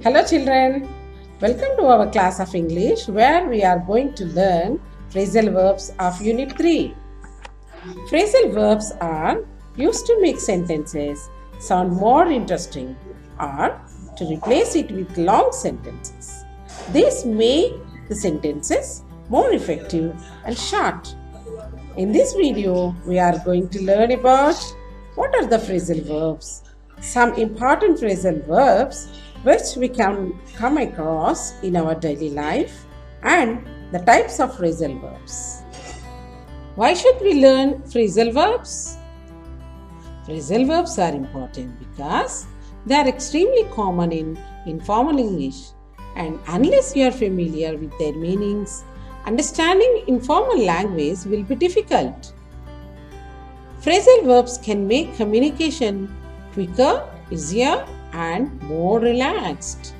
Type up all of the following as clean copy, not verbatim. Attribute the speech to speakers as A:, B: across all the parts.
A: Hello children, welcome to our class of English where we are going to learn phrasal verbs of Unit 3. Phrasal verbs are used to make sentences sound more interesting or to replace it with long sentences. These make the sentences more effective and short. In this video, we are going to learn about what are the phrasal verbs, some important phrasal verbs which we can come across in our daily life, and the types of phrasal verbs. Why should we learn phrasal verbs? Phrasal verbs are important because they are extremely common in informal English, and unless you are familiar with their meanings, understanding informal language will be difficult. Phrasal verbs can make communication quicker, easier, and more relaxed.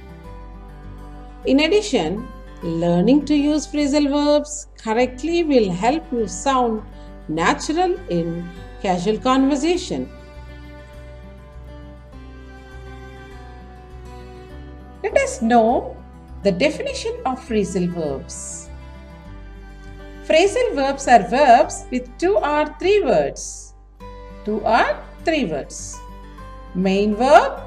A: In addition, learning to use phrasal verbs correctly will help you sound natural in casual conversation. Let us know the definition of phrasal verbs. Phrasal verbs are verbs with 2 or 3 words. 2 or 3 words. Main verb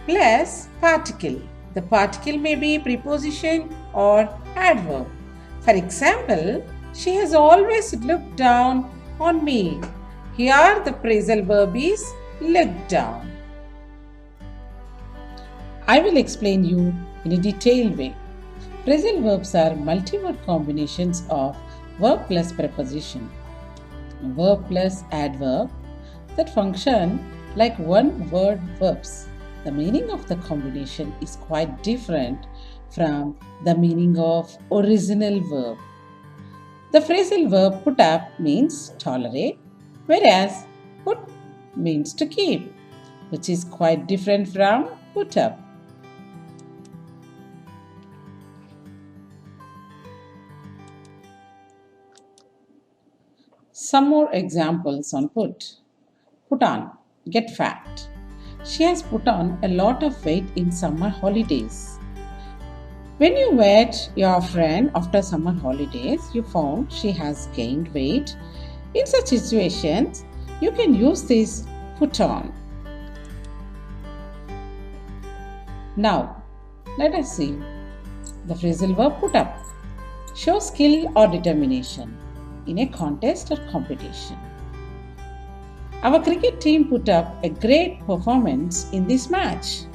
A: plus particle. The particle may be preposition or adverb. For example, she has always looked down on me. Here the phrasal verb is look down. I will explain you in a detailed way. Phrasal verbs are multi-word combinations of verb plus preposition, verb plus adverb that function like one-word verbs. The meaning of the combination is quite different from the meaning of original verb. The phrasal verb put up means tolerate, whereas put means to keep, which is quite different from put up. Some more examples on put. Put on, get fat. She has put on a lot of weight in summer holidays. When you met your friend after summer holidays, you found she has gained weight. In such situations, you can use this put on. Now, let us see the phrasal verb put up. Show skill or determination in a contest or competition. Our cricket team put up a great performance in this match.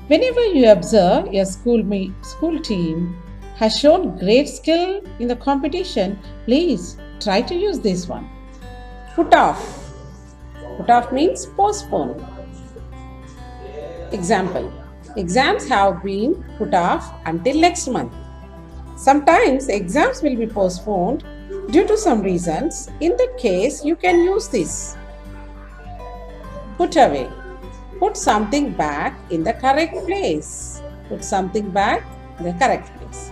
A: Whenever you observe your school team has shown great skill in the competition, please try to use this one. Put off. Put off means postpone. Example. Exams have been put off until next month. Sometimes exams will be postponed due to some reasons. In that case, you can use this. Put away. Put something back in the correct place. Put something back in the correct place.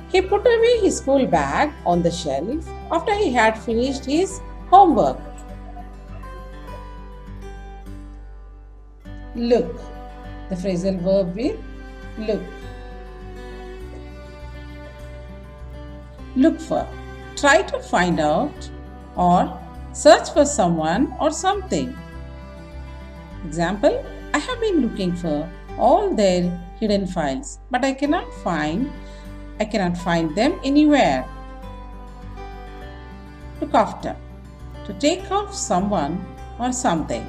A: He put away his school bag on the shelf after he had finished his homework. Look. The phrasal verb with look. Look for. Try to find out or search for someone or something. Example, I have been looking for all their hidden files, but I cannot find them anywhere. Look after. To take off someone or something.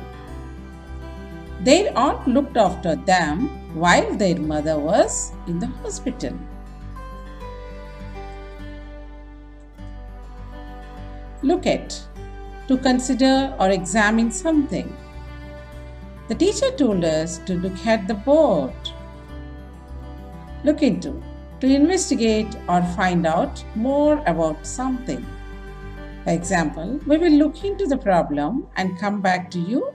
A: Their aunt looked after them while their mother was in the hospital. Look at. To consider or examine something. The teacher told us to look at the board. Look into. To investigate or find out more about something. For example, we will look into the problem and come back to you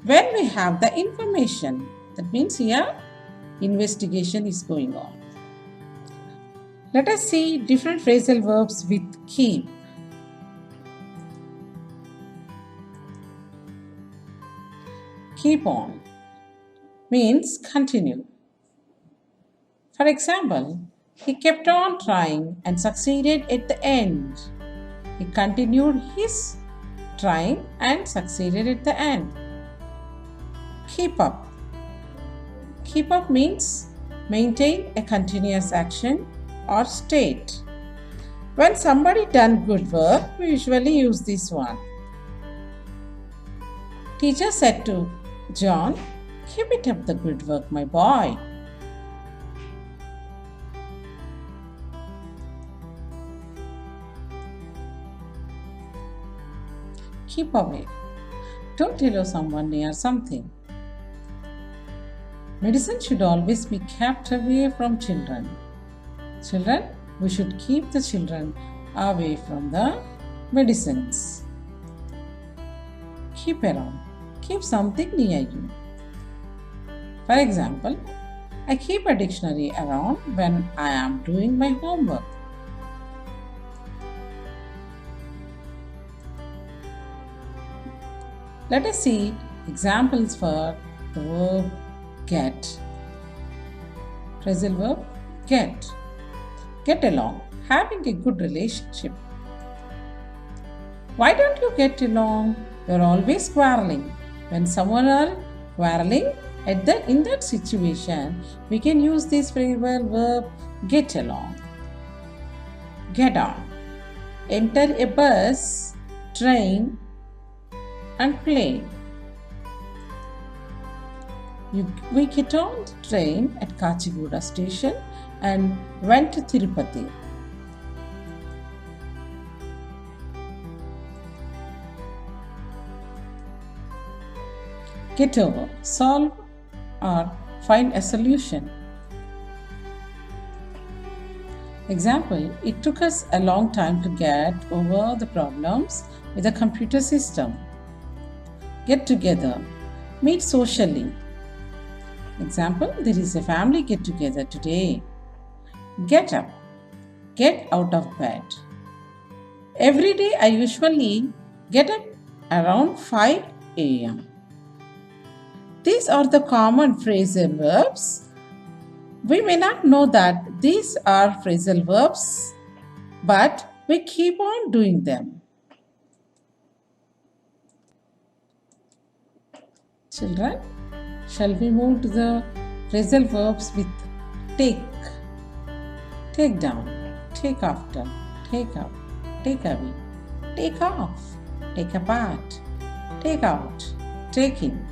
A: when we have the information. That means here, investigation is going on. Let us see different phrasal verbs with keep. Keep on means continue. For example, he kept on trying and succeeded at the end. He continued his trying and succeeded at the end. Keep up. Keep up means maintain a continuous action or state. When somebody done good work, we usually use this one. Teacher said to John, "Keep it up the good work, my boy." Keep away. Don't allow someone near something. Medicine should always be kept away from children. Children, we should keep the children away from the medicines. Keep around. Keep something near you. For example, I keep a dictionary around when I am doing my homework. Let us see examples for the verb get. Phrasal verb get. Get along, having a good relationship. Why don't you get along? You're always quarreling. When someone are quarreling, in that situation, we can use this phrasal verb get along. Get on. Enter a bus, train, and plane. We get on the train at Kachiguda station and went to Tirupati. Get over, solve or find a solution. Example, it took us a long time to get over the problems with the computer system. Get together, meet socially. Example, there is a family get together today. Get up, get out of bed. Every day I usually get up around 5 a.m. These are the common phrasal verbs. We may not know that these are phrasal verbs, but we keep on doing them. Children, shall we move to the phrasal verbs with take? Take down, take after, take up, take away, take off, take apart, take out, take in,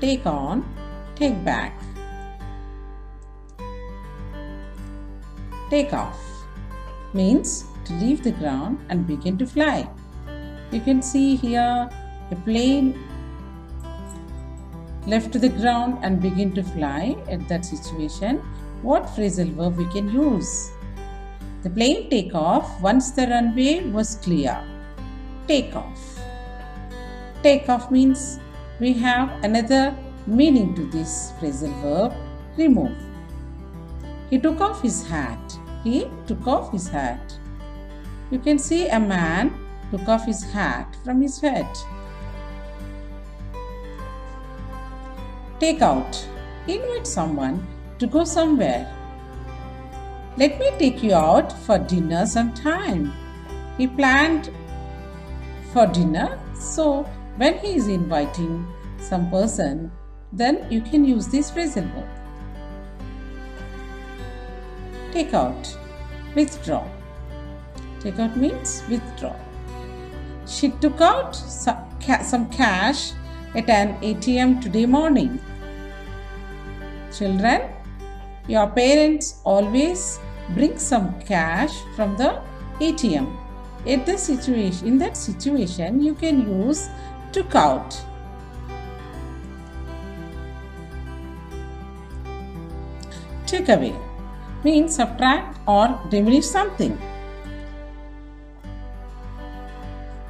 A: take on, take back. Take off means to leave the ground and begin to fly. You can see here a plane left the ground and begin to fly. At that situation, what phrasal verb we can use? The plane take off once the runway was clear. Take off. Take off means we have another meaning to this phrasal verb, remove. He took off his hat. He took off his hat. You can see a man took off his hat from his head. Take out. Invite someone to go somewhere. Let me take you out for dinner sometime. He planned for dinner, so when he is inviting some person, then you can use this phrasal verb. Take out. Withdraw. Take out means withdraw. She took out some cash at an ATM today morning. Children, your parents always bring some cash from the ATM. In that situation, you can use took out. Take away means subtract or diminish something.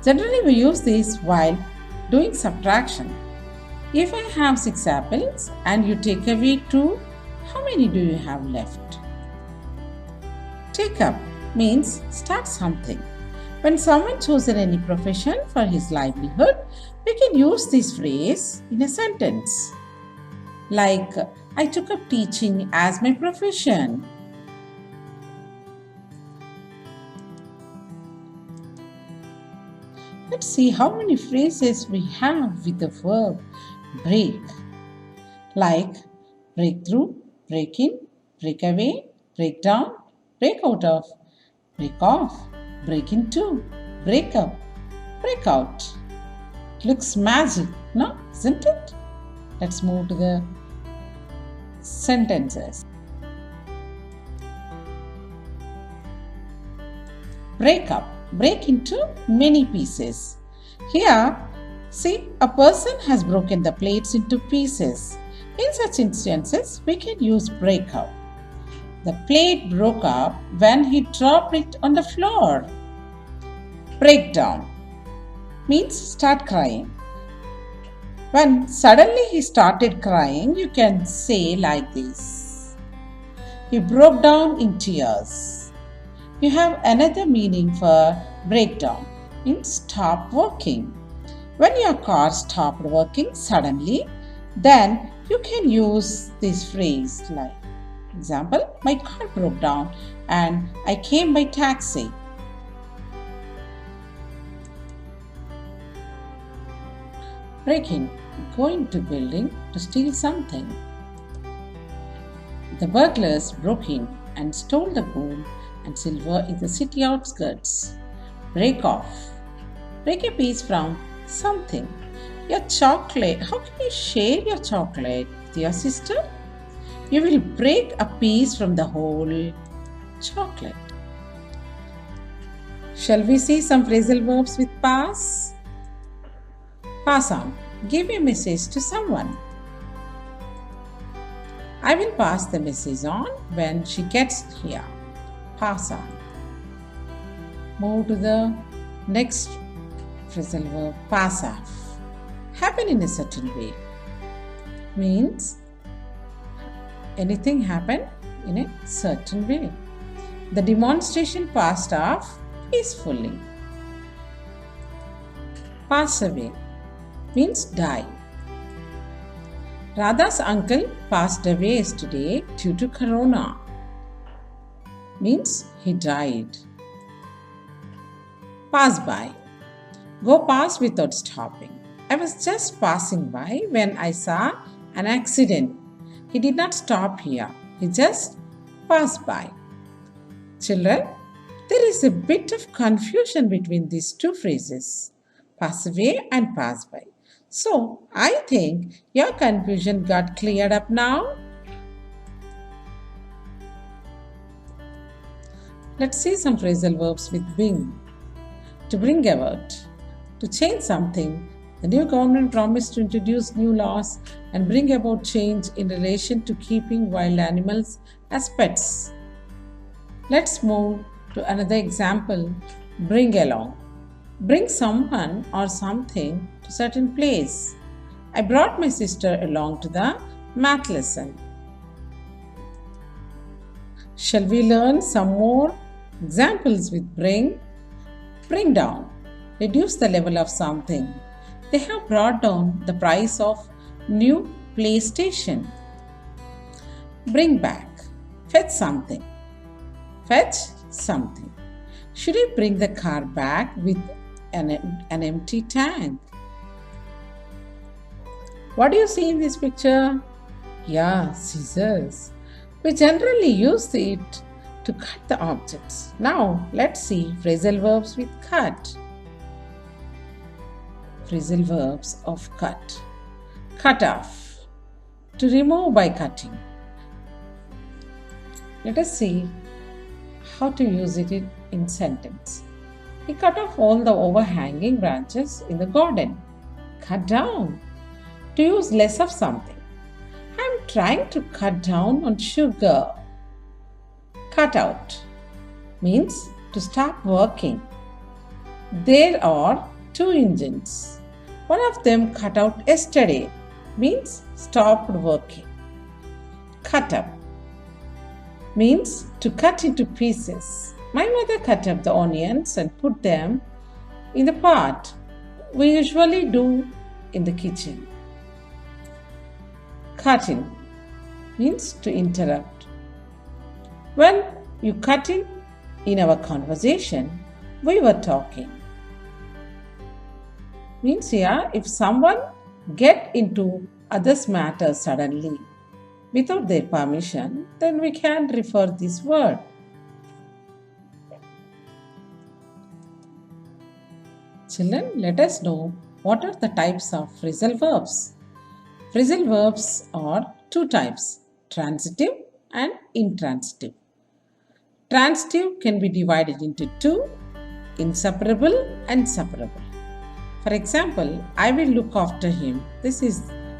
A: Generally, we use this while doing subtraction. If I have 6 apples and you take away 2, how many do you have left? Take up means start something. When someone chosen any profession for his livelihood, we can use this phrase in a sentence. Like, I took up teaching as my profession. Let's see how many phrases we have with the verb break. Like break through, break in, break away, break down, break out of, break off, break into, break up, break out. Looks magic, no? Isn't it? Let's move to the sentences. Break up, break into many pieces. Here, see, a person has broken the plates into pieces. In such instances, we can use break up. The plate broke up when he dropped it on the floor. Break down means start crying. When suddenly he started crying, you can say like this: he broke down in tears. You have another meaning for breakdown, means stop working. When your car stopped working suddenly, then you can use this phrase like, example, my car broke down and I came by taxi. Break in, go into building to steal something. The burglars broke in and stole the gold and silver in the city outskirts. Break off, break a piece from something. Your chocolate, how can you share your chocolate with your sister? You will break a piece from the whole chocolate. Shall we see some phrasal verbs with pass? Pass on. Give a message to someone. I will pass the message on when she gets here. Pass on. Move to the next phrasal verb, pass off. Happen in a certain way. Means anything happened in a certain way. The demonstration passed off peacefully. Pass away means die. Radha's uncle passed away yesterday due to corona. Means he died. Pass by. Go past without stopping. I was just passing by when I saw an accident. He did not stop here. He just passed by. Children, there is a bit of confusion between these two phrases, pass away and pass by. So, I think your confusion got cleared up now. Let's see some phrasal verbs with bring. To bring about. To change something. The new government promised to introduce new laws and bring about change in relation to keeping wild animals as pets. Let's move to another example. Bring along. Bring someone or something to a certain place. I brought my sister along to the math lesson. Shall we learn some more examples with bring? Bring down. Reduce the level of something. They have brought down the price of new PlayStation. Bring back. Fetch something. Fetch something. Should I bring the car back with an empty tank? What do you see in this picture? Yeah, scissors. We generally use it to cut the objects. Now, let's see phrasal verbs with cut. Phrasal verbs of cut. Cut off. To remove by cutting. Let us see how to use it in sentence. He cut off all the overhanging branches in the garden. Cut down. To use less of something. I am trying to cut down on sugar. Cut out means to stop working. There are two engines. One of them cut out yesterday means stopped working. Cut up means to cut into pieces. My mother cut up the onions and put them in the pot we usually do in the kitchen. Cut in means to interrupt. When you cut in our conversation, we were talking. Means here, if someone get into others' matters suddenly without their permission, then we can refer this word. Children, let us know what are the types of phrasal verbs. Phrasal verbs are two types, transitive and intransitive. Transitive can be divided into two, inseparable and separable. For example, I will look after him. This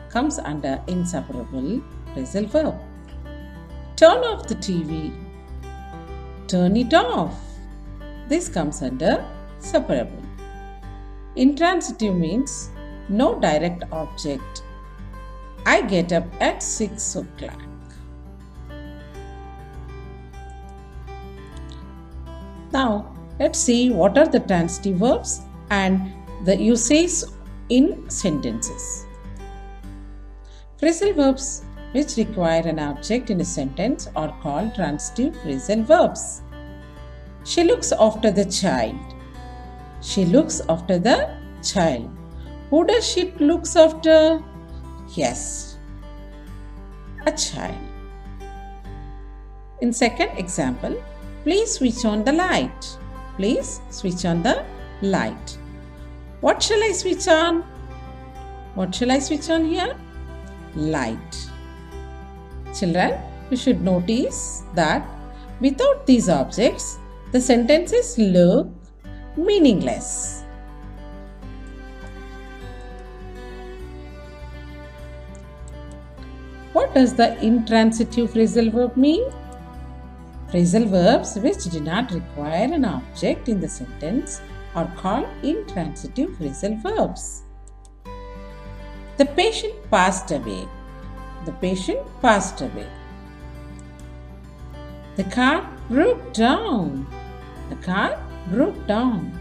A: comes under inseparable phrasal verb. Turn off the TV. Turn it off. This comes under separable. Intransitive means no direct object. I get up at 6 o'clock. Now, let's see what are the transitive verbs and the usage in sentences. Phrasal verbs which require an object in a sentence are called transitive phrasal verbs. She looks after the child. She looks after the child. Who does she look after? Yes, a child. In second example, please switch on the light. Please switch on the light. What shall I switch on? What shall I switch on here? Light. Children, you should notice that without these objects, the sentences look meaningless. What does the intransitive phrasal verb mean? Phrasal verbs which do not require an object in the sentence are called intransitive phrasal verbs. The patient passed away. The patient passed away. The car broke down. The car broke down.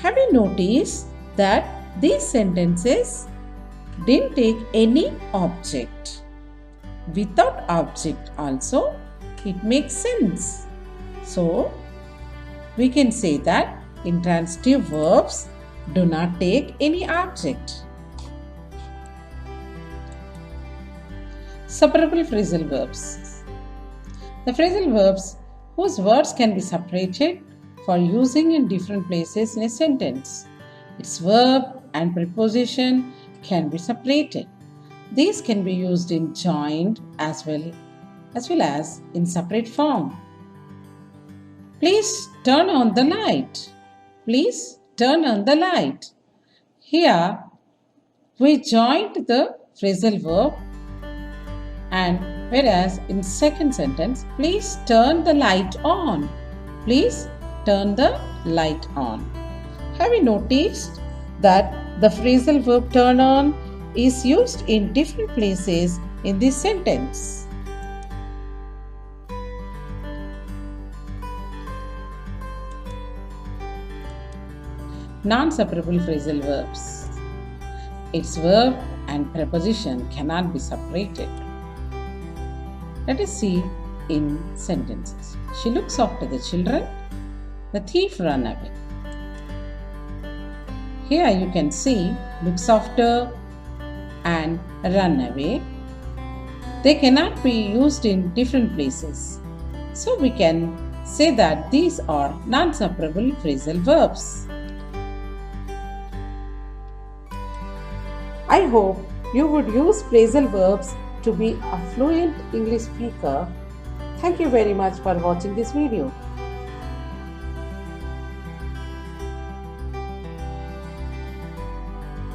A: Have you noticed that these sentences didn't take any object? Without object also, it makes sense. So, we can say that intransitive verbs do not take any object. Separable phrasal verbs. The phrasal verbs whose words can be separated for using in different places in a sentence. Its verb and preposition can be separated. These can be used in joined as well as in separate form. Please turn on the light. Please turn on the light. Here we joined the phrasal verb, and whereas in second sentence, please turn the light on. Please turn the light on. Have you noticed that the phrasal verb turn on is used in different places in this sentence? Non-separable phrasal verbs. Its verb and preposition cannot be separated. Let us see in sentences. She looks after the children. The thief ran away. Here you can see looks after and run away. They cannot be used in different places. So we can say that these are non-separable phrasal verbs. I hope you would use phrasal verbs to be a fluent English speaker. Thank you very much for watching this video.